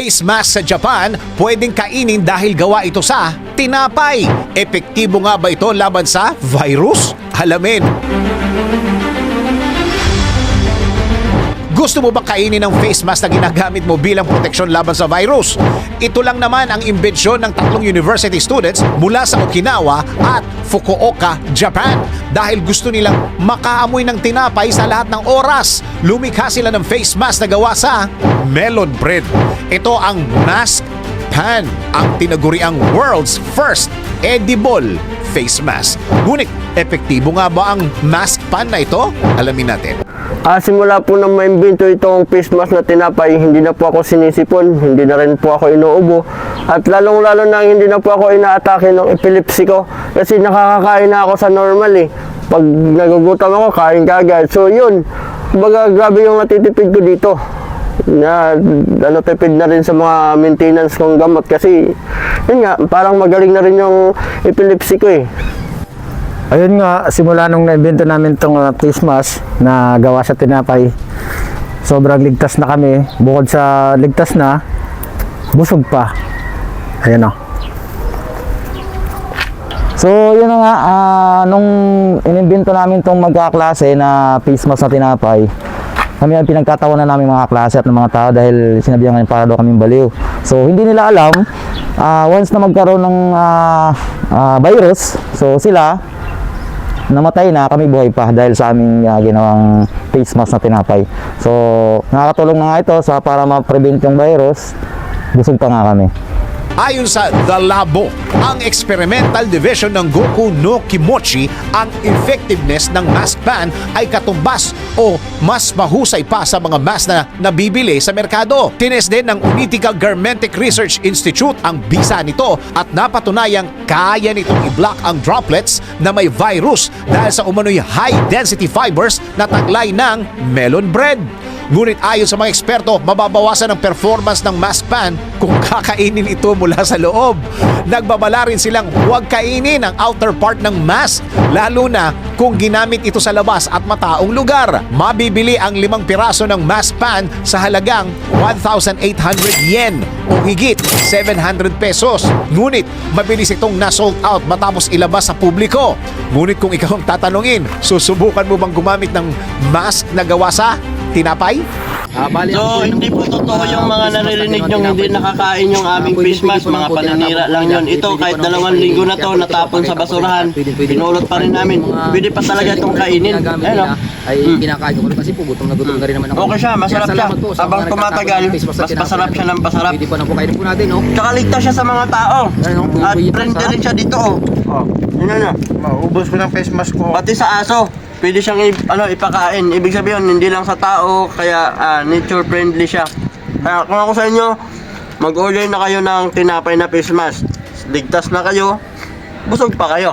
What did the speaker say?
face mask sa Japan pwedeng kainin dahil gawa ito sa tinapay. Epektibo nga ba ito laban sa virus? Alamin. Gusto mo ba kainin ang face mask na ginagamit mo bilang proteksyon laban sa virus? Ito lang naman ang imbensyon ng tatlong university students mula sa Okinawa at Fukuoka, Japan. Dahil gusto nilang makaamoy ng tinapay sa lahat ng oras, lumikha sila ng face mask na gawa sa melon bread. Ito ang mask pan, ang tinaguriang world's first edible face mask. Ngunit, epektibo nga ba ang mask pan na ito? Alamin natin. Simula po nang maimbento itong face mask na tinapay, hindi na po ako sinisipon, hindi na rin po ako inuubo. At lalong-lalo na hindi na po ako inaatake ng epilepsy ko kasi nakakakain na ako sa normal eh. Pag nagugutom ako, kain kagad. So yun, baga grabe yung natitipid ko dito. Na tipid na rin sa mga maintenance kong gamot kasi yun nga, parang magaling na rin yung epilepsy ko eh. Ayun nga, simula nung na-invento namin itong face mask na gawa sa tinapay, sobrang ligtas na kami. Bukod sa ligtas na, busog pa. Ayan o. So, yun na nga, nung in-invento namin itong magkaklase na face mask na tinapay, kami ang pinagtatawanan namin mga klase at ng mga tao dahil sinabihan kami para daw kaming baliw. So, hindi nila alam, once na magkaroon ng virus, so sila, namatay na, kami buhay pa dahil sa aming ginawang face mask na tinapay. So, nakakatulong na nga ito para ma-prevent yung virus. Busog pa nga kami. Ayon sa The Labo, ang experimental division ng Goku no Kimochi, ang effectiveness ng mask pan ay katumbas o mas mahusay pa sa mga mask na nabibili sa merkado. Tines din ng Unitica Garmentic Research Institute ang bisa nito at napatunayang kaya nitong i-block ang droplets na may virus dahil sa umano'y high-density fibers na taglay ng melon bread. Ngunit ayon sa mga eksperto, mababawasan ang performance ng mask pan kung kakainin ito mula sa loob. Nagbabala rin silang huwag kainin ang outer part ng mask, lalo na kung ginamit ito sa labas at mataong lugar. Mabibili ang 5 piraso ng mask pan sa halagang 1,800 yen o higit 700 pesos. Ngunit mabilis itong na-sold out matapos ilabas sa publiko. Ngunit kung ikaw ang tatanungin, susubukan mo bang gumamit ng mask na gawa sa tinapay? So, hindi po totoo yung mga naririnig yung hindi nakakain yung aming face mask, mga paninira lang yun. Ito, kahit 2 linggo na to, natapon sa basurahan, pinulot pa rin namin. Pwede pa talaga itong kainin. Ayun, ay kinakain ko kasi po gutom na rin naman ako. Okay siya, masarap siya. Habang tumatagal, mas pasarap siya ng pasarap. Hindi po na po kainin po natin, no? Tsaka ligtas siya sa mga tao. At friendly rin siya dito, oh. Yun na. Maubos ko ng face mask ko. Pati sa aso, pwede siyang ipakain. Ibig sabihin, hindi lang sa tao, kaya nature friendly siya. Kaya kung ako sa inyo, mag-order na kayo ng tinapay na face mask. Ligtas na kayo, busog pa kayo.